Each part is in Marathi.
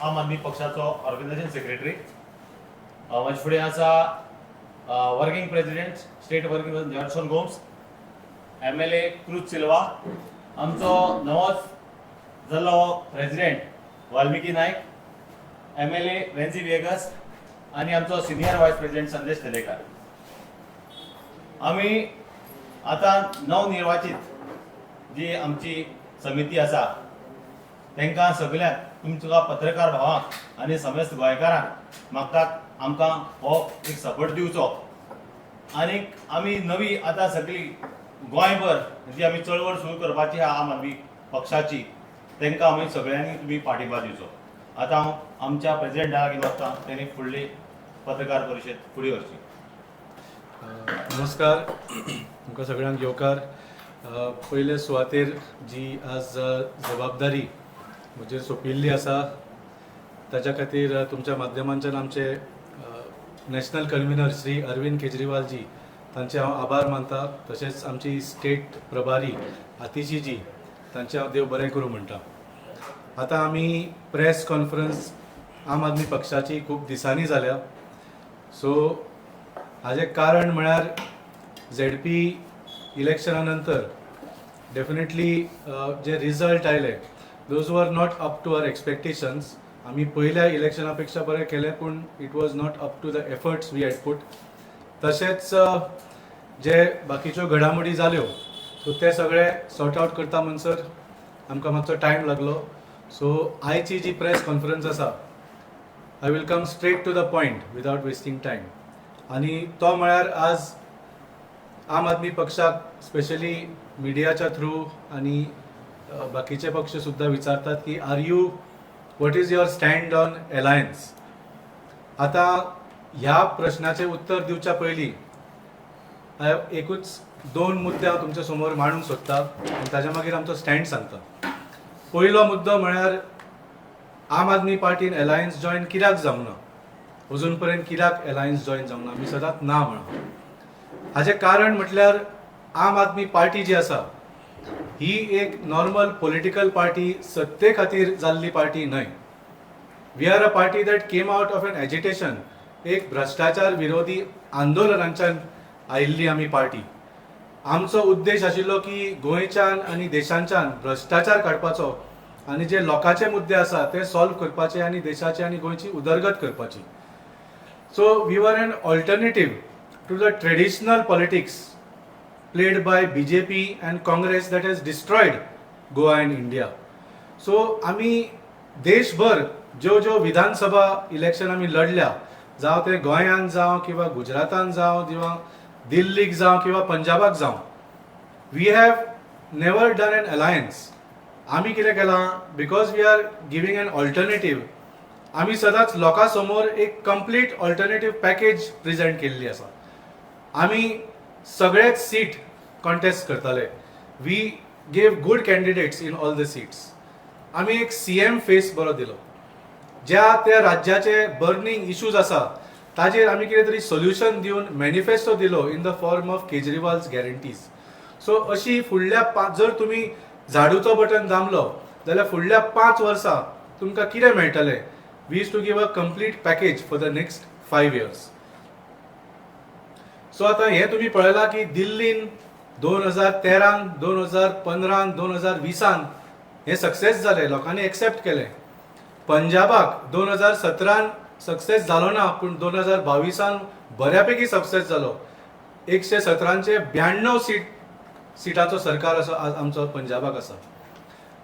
आम आदमी पक्षाचो ऑर्गनायझेशन सेक्रेटरी. माझे फुडें आसा working president state working president Johnson Gomes, MLA Cruz Silva, आमचो नवोच जाल्लो प्रेसिडेंट वाल्मिकी नायक, MLA रेन्झी वेगस आणि आमचो सिनियर वायस प्रेसिडेंट संदेश तेलेकर. आमी आता नवनिर्वाचित जी आमची समिती आसा तांकां सगळ्यांक तुमच्या पत्रकार भावांक आनी समेस्त गोंयकारांक मागता आमकां हो एक सपोर्ट दिवचो. आनीक आमी नवी आतां सगळी गोंयभर जी आमी चळवळ सुरू करपाची आहा आम आदमी पक्षाची, तांकां आमी सगळ्यांनी तुमी पाठिंबा दिवचो. आतां हांव आमच्या प्रेसिडेंटाक मागता तेणी फुडली पत्रकार परिशद फुडें व्हरची. नमस्कार तुमकां सगळ्यांक येवकार. पयले सुवातेर जी आज जबाबदारी म्हजेर सोंपिल्ली आसा ताच्या खातीर तुमच्या माध्यमांच्यान आमचे नॅशनल कन्व्हिनर श्री अरविंद केजरीवाल जी तांचे हांव आभार मानता. तशेंच आमची स्टेट प्रभारी आतिशी जी तांचे हांव देव बरें करूं म्हणटा. आतां आमी प्रेस कॉन्फरन्स आम आदमी पक्षाची खूब दिसांनी जाल्या. सो हाजें कारण म्हळ्यार ZP इलेक्शना नंतर डेफिनेटली जे रिजल्ट आयले those were not up to our expectations. आमी पयल्या इलेक्शना पेक्षा बरें केलें पूण it was not up to the efforts we had put. तशेंच जे बाकीच्यो घडामोडी जाल्यो सो ते सगळे सॉर्ट आवट करता म्हणसर आमकां मातसो टायम लागलो. सो आयची जी प्रेस कॉन्फरन्स आसा I will come straight to the point without wasting time. आनी तो म्हळ्यार आज आम आदमी पक्षाक स्पेशली मिडियाच्या थ्रू आनी बाकीचे पक्ष सुद्दां विचारतात की are you what is your stand on alliance. आतां ह्या प्रश्नाचें उत्तर दिवच्या पयलीं एकूच दोन मुद्दे हांव तुमच्या समोर मांडूंक सोदतां आनी ताच्या मागीर आमचो स्टँड सांगता. पयलो मुद्दो म्हळ्यार आम आदमी पार्टीन अलायन्स जॉयन कित्याक जावंक ना, अजून पर्यंत कित्याक अलायन्स जॉयन जावंक ना, आमी सदांच ना म्हणा. हाचें कारण म्हटल्यार आम आदमी पार्टी जी आसा ही एक नॉर्मल पॉलिटिकल पार्टी सत्ते खातीर जाल्ली पार्टी न्हय. We are a party that came out of an agitation. एक भ्रश्टाचार विरोधी आंदोलनांच्यान आयिल्ली आमी पार्टी. आमचो उद्देश आशिल्लो की गोंयच्यान आनी देशांच्यान भ्रश्टाचार काडपाचो आनी जे लोकांचे मुद्दे आसा ते सॉल्व करपाचे आनी देशाची आनी गोंयची उदरगत करपाची. So we were an alternative to the traditional politics played by BJP and Congress that has destroyed Goa and India. So आमी देशभर ज्यो विधानसभा इलेक्शन आमी लढल्या, जावं ते गोंयांत जावं किंवा गुजरातांत जावं किंवा दिल्लीक जावं किंवा पंजाबाक जावं, we have never done an alliance. आमी कितें केलां, because we are giving an alternative, आमी सदांच लोकां समोर एक कंप्लीट ऑल्टरनेटीव पॅकेज प्रेझेंट केल्ली आसा. आमी सगळेच सीट कॉन्टेस्ट करताले. We gave good candidates in all the seats. आमी एक CM फेस बरो दिलो. ज्या त्या राज्याचे बर्निंग इश्यूज आसा ताजेर आमी कितें तरी सोल्युशन दिवन मॅनिफेस्टो दिलो in the form of Kejriwal's guarantees. So अशी फुडल्या जर तुमी झाडूचो बटन दामलो जाल्यार फुडल्या 5 वर्सां तुमकां कितें मेळटलें. We use to give a complete package for the next 5 years. So आतां हें तुमी पळयलां की दिल्लीन 2013, 2015, 2020 हें सक्सेस जालें, लोकांनी एक्सेप्ट केलें. पंजाबाक 2017 सक्सेस जालो ना पूण 2022 बऱ्यापैकी सक्सेस जालो. 117चे 92 सिटाचो सरकार असो आज आमचो पंजाबाक आसा.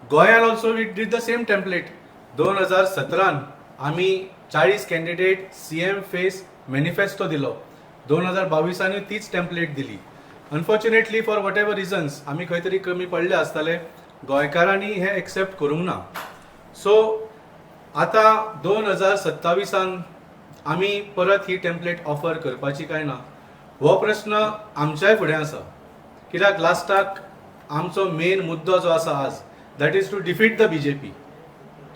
गोंयान also we did the same template. 2017 आमी 40 कॅन्डिडेट CM फेस मॅनिफेस्टो दिलो. 2022 तीच टेम्पलेट दिली. Unfortunately for whatever reasons आमी खंय तरी कमी पडले आसतले, गोंयकारांनी हें एक्सेप्ट करूंक ना. सो आतां 2027 आमी परत ही टेम्पलेट ऑफर करपाची काय ना हो प्रश्न आमच्याय फुडें आसा. कित्याक लास्टाक आमचो मेन मुद्दो जो आसा आज that is to defeat the BJP.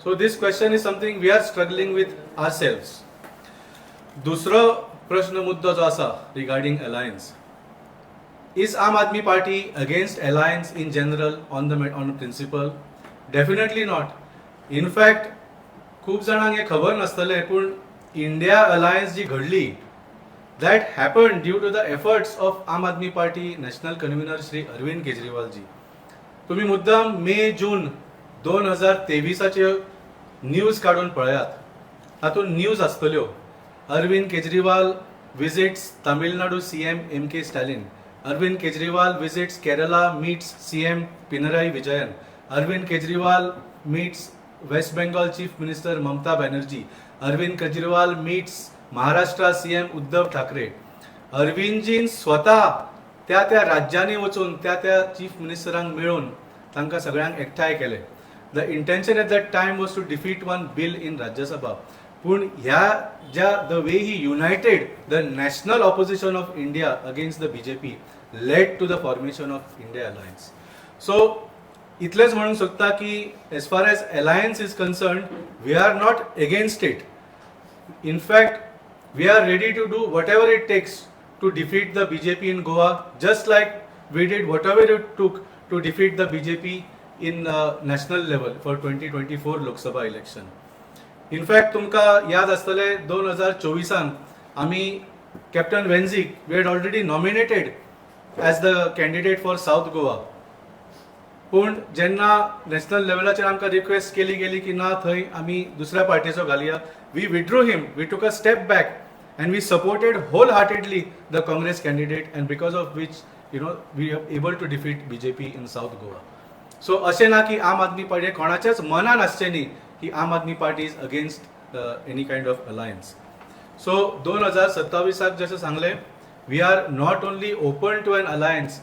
So this question is something we are struggling with ourselves. दुसरो प्रश्न मुद्दो जो आसा regarding alliance. Is Aam Aadmi Party against alliance in general on principle? Definitely not. In fact, खूप जाणांक हे खबर नासतलें पूण इंडिया अलायन्स जी घडली that happen due to the efforts of Aam Aadmi party national convener Shri Arvind Kejriwal ji. तुम्ही मुद्दाम मे जून 2023चे न्यूज काढून पळयात. हातून न्यूज आसतल्यो Arvind Kejriwal visits Tamil Nadu CM MK Stalin. Arvind Kejriwal visits Kerala, meets CM Pinarayi Vijayan. Arvind Kejriwal meets West Bengal Chief Minister Mamata Banerjee. Arvind Kejriwal meets Maharashtra CM Uddhav Thackeray. अरविंदजीन स्वतः त्या राज्यांनी वचून त्या चीफ मिनिस्टरांक मेळून तांकां सगळ्यांक एकठांय केले. The intention at that time was to defeat one bill in Rajya Sabha. पूण ह्या the way he united the national opposition of India against the BJP led to the formation of India Alliance. So इतलेच म्हणूंक सोदता की as far as alliance is concerned, we are not against it. In fact, we are ready to do whatever it takes to defeat the BJP in Goa, just like we did whatever it took to defeat the BJP in national level for 2024 Lok Sabha election. In fact, तुमकां याद आसतलें 2024 आमी Captain Venzik, we had already nominated as the candidate for South Goa. पूण जेन्ना नॅशनल लेवलाचेर आमकां रिक्वेस्ट केली गेली की ना थंय आमी दुसऱ्या पार्टीचो घालया, we withdrew him, we took a step back and we supported wholeheartedly the Congress candidate and because of which we are able to defeat BJP in South Goa. So अशें ना की आम आदमी पार्टी कोणाच्याच मनान आसचें न्ही की Aam Aadmi Party is against any kind of alliance. So 2027 जशें सांगलें, we are not only open to an alliance,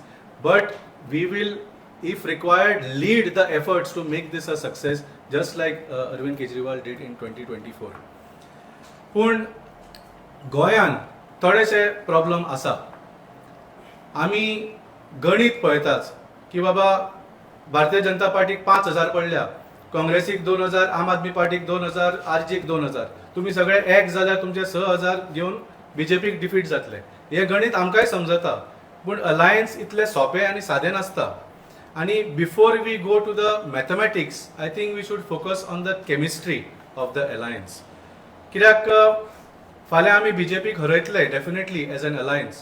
but we will, if required, lead the efforts to make this a success, just like Arvind Kejriwal did in 2024. पूण गोंयान थोडेशे प्रॉब्लेम आसा. आमी गणित पळयताच की बाबा भारतीय जनता पार्टीक 5000 पडल्या, काँग्रेसीक 2000, आम आदमी पार्टीक 2000, RJक 2000. तुम्ही सगळे एक जाल्यार तुमचे 6000 घेवन BJPक डिफीट जातले. हे गणित आमकांय समजता, पूण अलायन्स इतले सोंपें आनी सादें नासता. आनी before we go to the mathematics, I think we should focus on the chemistry of the alliance. कित्याक फाल्यां आमी BJPक हरयतले डेफिनेटली एज एन अलायन्स,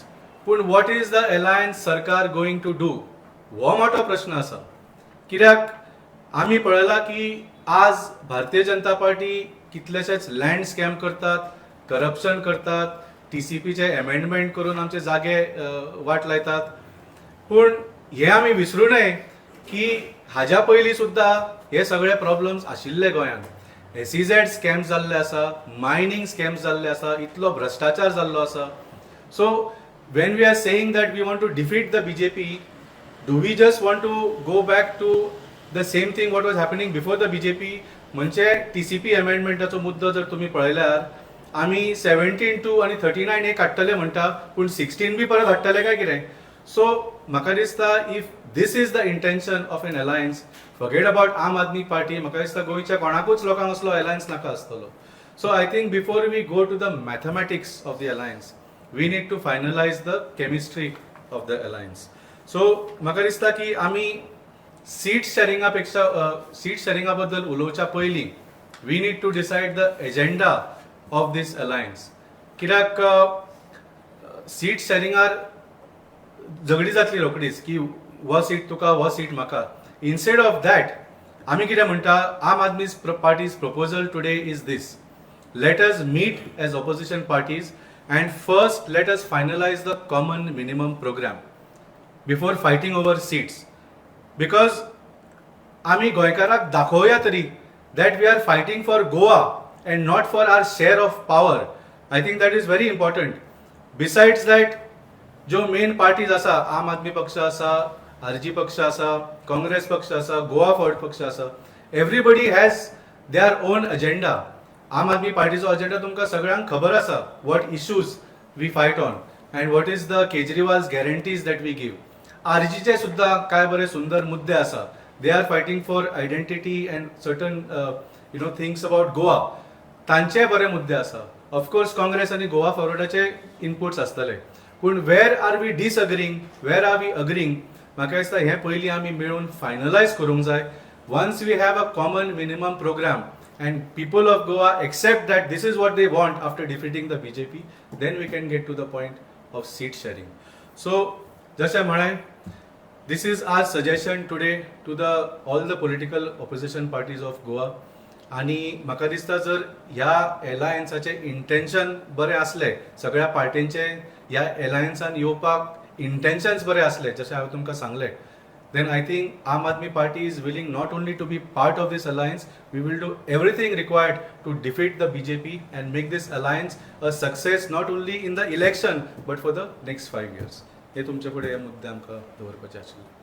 पूण वॉट इज द अलायन्स सरकार गोईंग टू डू, हो मोठो प्रश्न आसा. कित्याक आमी पळयलां की आज भारतीय जनता पार्टी कितलेशेच लँड स्कॅम करतात, करप्शन करतात, TCPचे अमेंडमेंट करून आमचे जागे वाट लायतात. पूण हे आमी विसरूं नये की हाज्या पयलीं सुद्दां हे सगळे प्रॉब्लेम्स आशिल्ले गोंयान. SEZ स्कॅम्स जाल्ले आसा, मायनींग स्कॅम्स जाल्ले आसा, इतलो भ्रष्टाचार जाल्लो आसा. So when we are saying that we want to defeat the BJP, do we just want to go back to the same thing what was happening before the BJP. म्हणजे TCP अमेंडमेंटाचो मुद्दो जर तुमी पळयल्यार आमी 17(2) आनी 39(a) काडटले म्हणटा, पूण 16 बी परत हाडटले काय कितें. सो म्हाका दिसता if this is the intention of an alliance, forget about Aam Aadmi party, म्हाका दिसता गोंयच्या कोणाकूच लोकांक असलो अलायन्स नाका आसतलो. So I think before we go to the mathematics of the alliance, we need to finalise the chemistry of the alliance. So म्हाका दिसता की आमी सीट शेअरिंगा बद्दल उलोवच्या पयलीं we need to decide the agenda of this alliance. कित्याक सीट शेअरिंगार झगडी जातली रोकडीच की हो सीट तुका, हो सीट म्हाका. इन्स्टेड ऑफ दॅट आमी कितें म्हणटा, Aam Aadmi party's proposal today is this, let us meet as opposition parties and first let us finalise the common minimum programme before fighting over seats. Because आमी गोंयकाराक दाखोवया तरी that we are fighting for Goa and not for our share of power. I think that is very important. Besides that, जो मेन पार्टीज आसा, आम आदमी पक्ष आसा, RG पक्ष आसा, काँग्रेस पक्ष आसा, गोवा फॉर्वर्ड पक्ष आसा, everybody has their own agenda. Aam Aadmi पार्टीचो अजेंडा तुमकां सगळ्यांक खबर आसा, what issues we fight on and what is the Kejriwal's guarantees that we give. RGचे सुद्दां काय बरे सुंदर मुद्दे आसा. They are fighting for identity and certain things about Goa. तांचे बरे मुद्दे आसा. ऑफकोर्स काँग्रेस आनी गोवा फॉरवर्डाचे इनपुट्स आसतले, पूण where are we disagreeing, where are we agreeing, म्हाका दिसता हें पयलीं आमी मेळून फायनलायज करूंक जाय. Once we have a common minimum programme and people of Goa accept that this is what they want after defeating the BJP, then we can get to the point of seat sharing. So, जशें म्हळें, this is our suggestion today to all the political opposition parties of Goa. आणि म्हाका दिसता जर ह्या एलायन्साचे इंटेन्शन बरे असले, सगळ्या पार्टींचे ह्या एलायन्सान येवपाक इंटेन्शन्स बरे असले, जशें हांवें तुमकां सांगलें, then I think Aam Aadmi Party is willing not only to be part of this alliance, we will do everything required to defeat the BJP and make this alliance a success not only in the election but for the next 5 years. हे तुमचे फुडें हे मुद्दे आमकां दवरपाचे आशिल्ले.